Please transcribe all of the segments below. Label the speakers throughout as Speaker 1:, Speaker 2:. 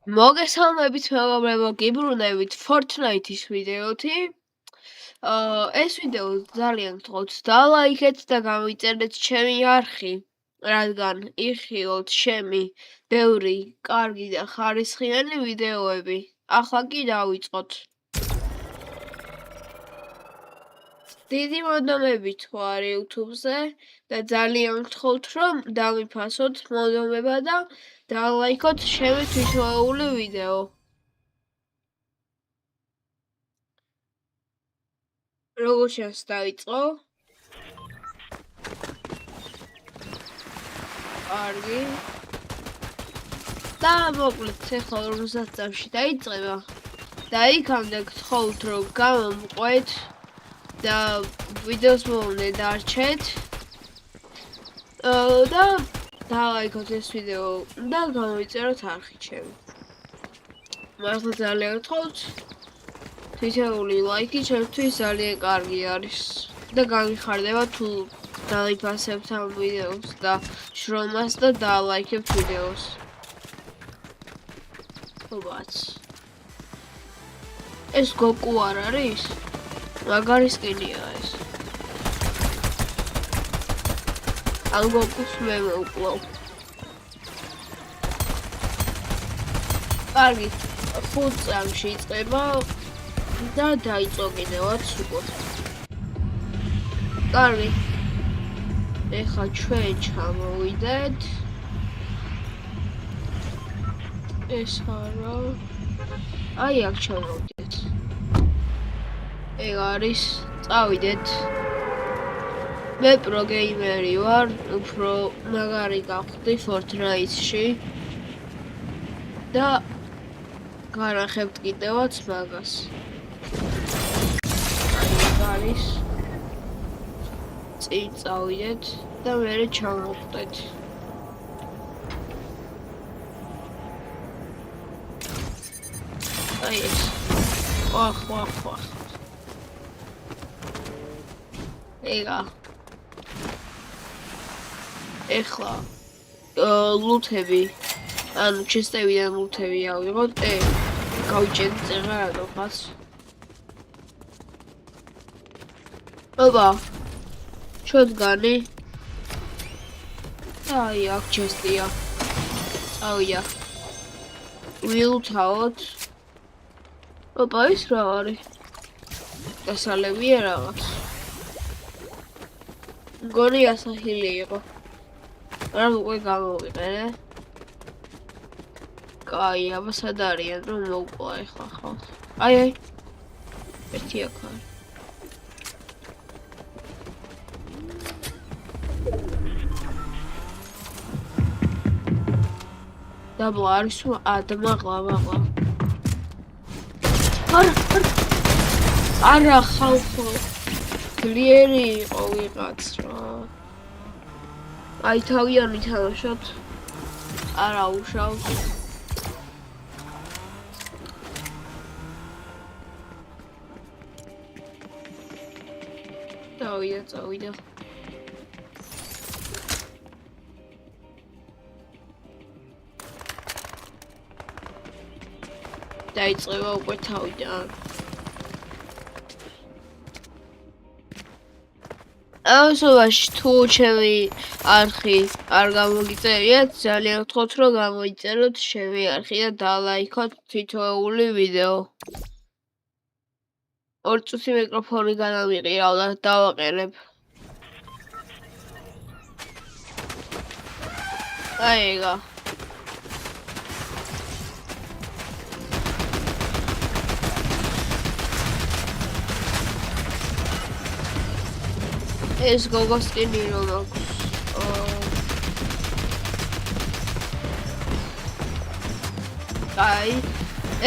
Speaker 1: მოგესალმებით მეგობრებო, გიბრუნებით Fortnite-ის ვიდეოთი. ეს ვიდეო ძალიან გთხოვთ დალაიქეთ და გამიწერეთ ჩემი არხი, რადგან იხილოთ ჩემი ბევრი კარგი და ხარისხიანი ვიდეოები. ახლა კი დავიწყოთ. დიდი მონდომებით ვარ YouTube-ზე და ძალიან გთხოვთ რომ დავიფასოთ მონდომება და დალაიქოთ ჩემი თვითოეული ვიდეო. როგორც ჩანს დავიწყო. კარგი. და მოკლედ ახლა 50 წამში დაიწყება და იქამდე გთხოვთ რომ გამომყვეთ და ვიდეოს მომნე დარჩეთ და დალაიქოთ ეს ვიდეო და გამოიწეროთ არხი ჩემი. მართლა ძალიან გთხოვთ. თითოეული ლაიქი ჩემთვის ძალიან კარგი არის და გამიხარდება თუ დავიფასებთ ამ ვიდეოს და შრომას და დალაიქებთ ვიდეოს. ობაც. ეს გოკუ არ არის? მაგარი სკინია ეს. ამ გოკუს მე მოვკლავ. კარგი, 5 წამში იწყება და დაიწყო კიდევაც უკვე. კარგი. ეხლა ჩვენ ჩამოვიდეთ. ეს არა. აი აქ ჩამოვიდეთ. ეგ არის, წავიდეთ. მე პრო გეიმერი ვარ, უფრო მაგარი გავხდი Fortnite-ში. და განახებთ კიდევაც მაგას. არის წინ წავიდეთ და მერე ჩამოვხდეთ. აი ეს. ხვა. ეგა. ეხლა ლუთები ანუ ჩესტებიდან ლუთები ავიღოთ. გავიჭედით წეღა რატომღაც. ოპა. შოტგანი. აი აქ ჩესტია. წავიდა. ვილთავოთ. ოპა ის რა არის? დასალებია რაღაც. მგონი ასახილი იყო. მაგრამ უკვე გამოვიყენე. კაი, აბა სად არიან რომ მოვყვა ეხლა ხო? აი. ერთი აქ არის. დაბლა არის მაღლა. არა ხალხო. ძლიერი იყო ვიღაც რა. აი თავიანი თამაშოთ. არა უშავს. წავიდა. დაიწყება უკვე თავიდან. ამასობაში თუ ჩემი არხი არ გამოგიწერიათ, ძალიან გთხოვთ რომ გამოიწეროთ ჩემი არხი და დალაიქოთ თითოეული ვიდეო. 2 წუთი მიკროფონი განამიყირავ და დავაყენებ. აი ეგა. ეს გოგოს სკინი რომ აქვს. აი,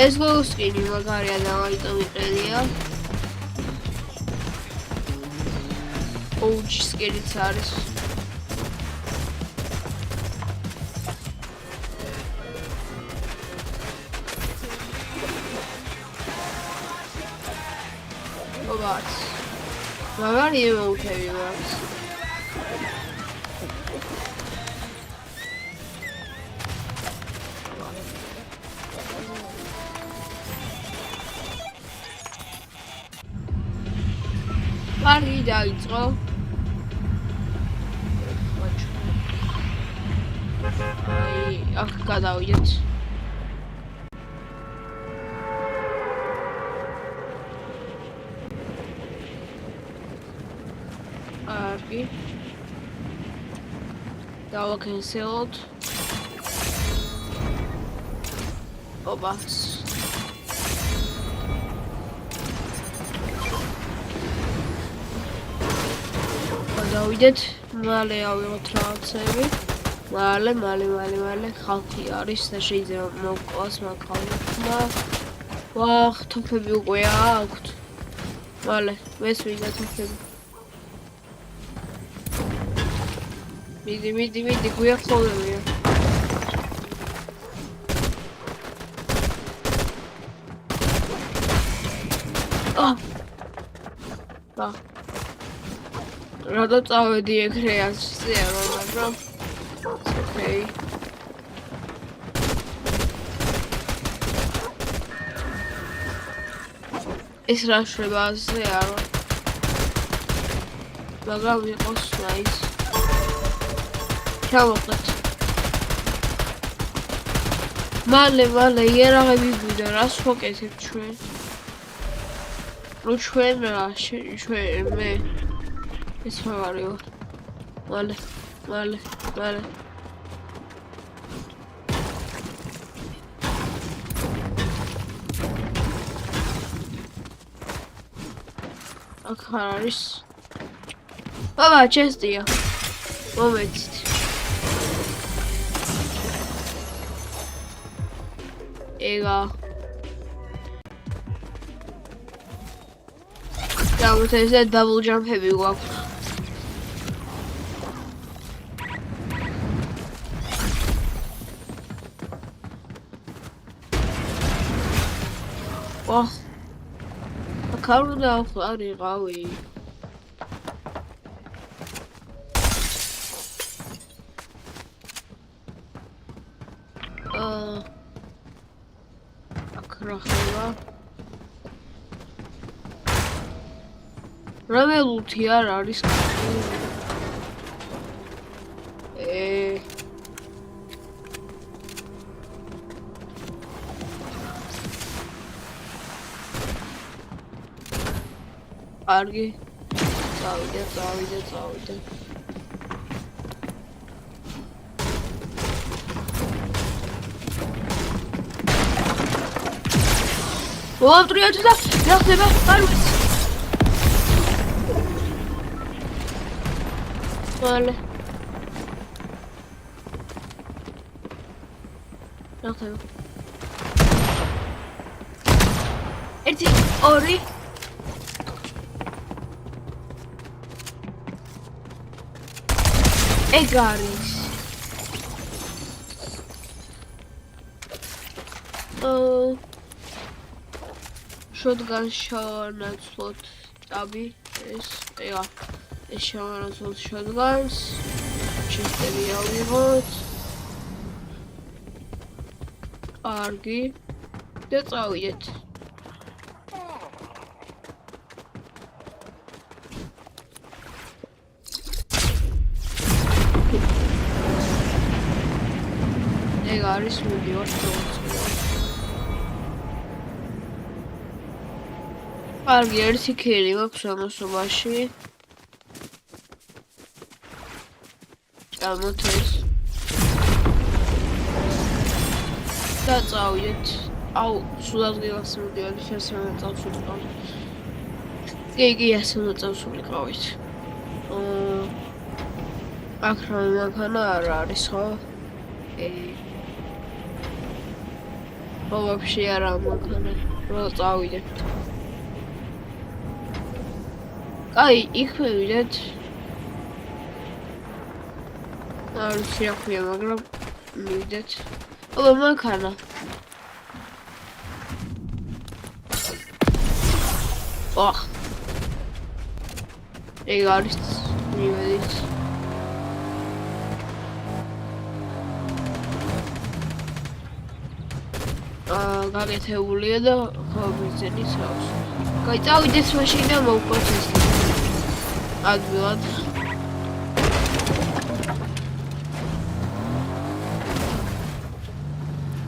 Speaker 1: ეს გოგოს სკინი მაგარია და ამიტომ ვიყენია. ოუჯი სკინიც არის. ობაც. მაგარი ემოუთები მაქვს. კარგი დაიწყო. აი, აქ გადავიდეთ. კარგი. დავაკენსელოთ. ოპას. გადავიდეთ, მალე ავიღოთ რაღაცები. მალე ხალხი არის და შეიძლება მოვკლას მაგ ხალხმა. ვახ, თოფები უკვე აქვთ. მალე, მეც მინდა თოფები. მიდი, გვია ხოლმეა. რატო წავედი ეგრეასზე, მაგრამ ოკეი. ეს რა შვება ასე არა. მაგრამ იყოს ნაის. ჩავოყოთ. მალე იარაღები გვიდა, რას ვაკეთებ ჩვენ? ნუ ჩვენ მე ეს მაგარია. მალე. აქ არის. ბაბა, ჩესტია. მომეცით. ეგა. დავუწესე დაბლ ჯამპები გვაქვს. ვახ. აქავრდა არიყავი. აკრახება. რამე ლუთი არ არის. კარგი. წავიდე. ვამტრიოთ და რა ხდება? არ ვიცი. მალე. რა ხდება? 1 2 ეგ არის. შოტგან შევანაცვლოთ აბი ეს შევანაცვლოთ შოტგანს. ჩესტები ავიღოთ. კარგი. და წავიდეთ. ეგ არის მიდივარ შევაწყო. კარგი, ერთი ქერი მაქვს ამასობაში. წამოთეს. და წავიდეთ. აუ, სულად გასმოდიოდი შესაძლოა წავს ვიყავ. კი, ასე უნდა წავს ვიყავით. აქ რა მანქანა არ არის, ხო? ვაფშე არა მანქანა. რო წავიდეთ. აი, იქ მივიდეთ. არ ვიცი რა ქვია, მაგრამ მივიდეთ. აბა, მანქანა. ოხ. ეგ არის მივედით. გაკეთებულია და ხომ მიზენის აქვს. გაიწავიდეთ მაშინ და მოვყოთ ეს. ადვილად.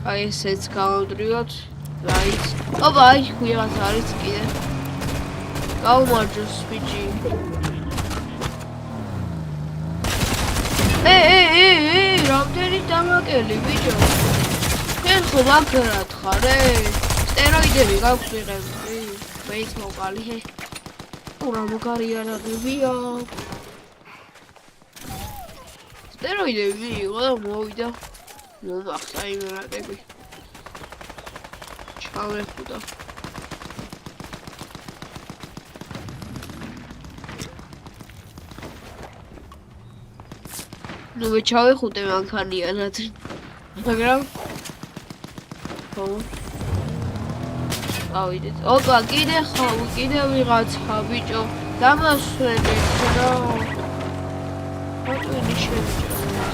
Speaker 1: აი ესეც გავამდრივოთ. რაიც. ოპა, აი ვიღაც არის კიდე. გაუმარჯოს ბიჭი. რამდენი დამაკელი ბიჭო. შენ ხო მაგრად ხარ, სტეროიდები გაქვს ვიღებდი. მეც მოყალი. ურა მოგარიანებია. სტეროიდები მიიღო და მოვიდა. მომახსა იმერატები. ჩავეხუდა. ნუ მე ჩავეხუტე მანქანიანად. მაგრამ ხო. ავიდეთ. ოპა, კიდე ვიღაცა ბიჭო. დამასვენე რა. რატო შეიძლება?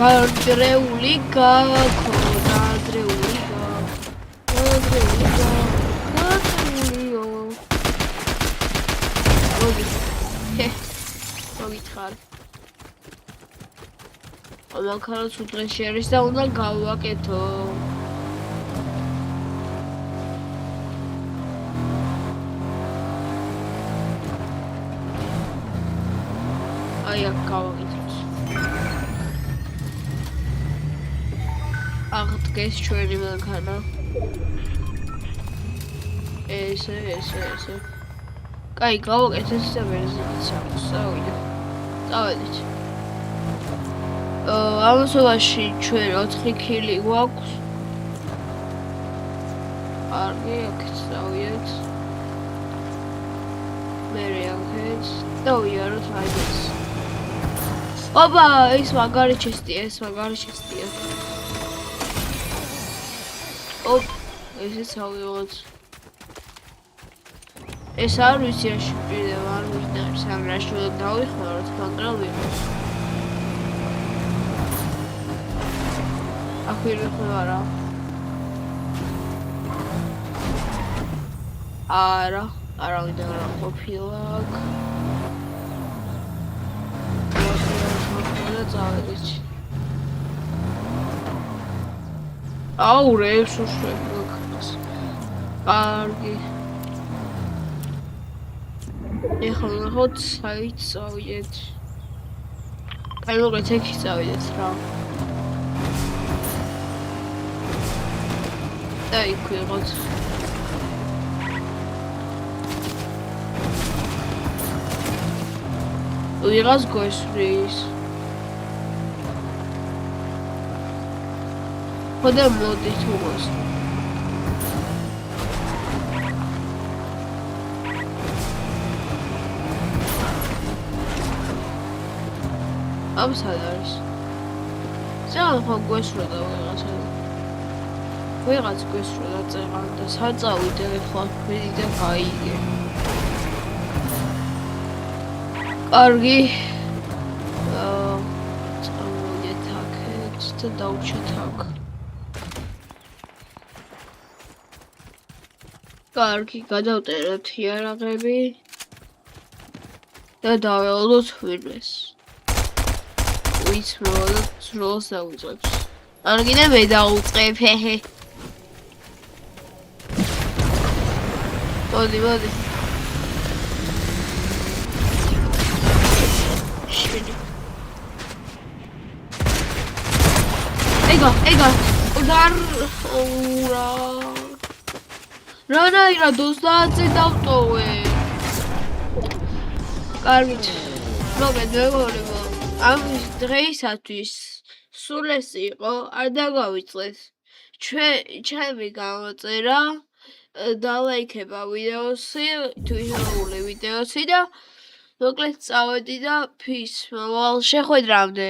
Speaker 1: გადრეული გაქო, გადრეულიო. მოგითხარ. ამახარაც უდღეში არის და უნდა გავაკეთო. აი აქ გავაკეთოთ. აღდგეს ჩვენი მანქანა. ესე. კაი, გავაკეთეთ და ვერზიც აქვს. წავედით. ამასობაში ჩვენ 4 ქილი გვაქვს. კარგი, აქეთ წავიდეთ. მერე აქეთ დავიაროთ აიდეს. ოპა, ეს მაგარი ჩესტია. ოპ, ესეც ავიღოთ. ეს არ ვიცი რა შეგვიძლია, არ ვიცი სამრაშო დავიხმაროთ, მაგრამ ვიღოთ. აქვირიხო არა. არავიდან არ ყოფილა აქ. და წავედით. აუ, რეებს უშვებ აქ. კარგი. ეხლა ნახოთ საით წავიდეთ. აი მოგეთ ეგ წავიდეთ რა. და იქ ვიღოთ. ვიღაც გვესვრის. ხოდა მოდით უღოს. ამ სად არის? ზან ხო გვესროდა ვიღაც გვესროდა წეღან და საწავიდე ხო ვიდე გაიგე. კარგი. წავიდეთ აქეთ და დავუჩეთ აქ. კარგი, გადავტერებთ იარაღები და დაველოდოთ ვინმეს. ვიც მოვადოთ სროლს დავუწყებთ. ან კიდე მე დავუწყებ. მოდი. ეგა. udar ურა. რა 30-ზე დავტოვე. კარგით. მოგეძებოლებო. ამ დღეისათვის სულ ეს იყო, არ დაგავიწყეთ. ჩემი გამოწერა დალაიქება ვიდეოსი, თვითონული ვიდეოსი და მოკლედ წავედი და ფის. მოვალ შეხვედრამდე.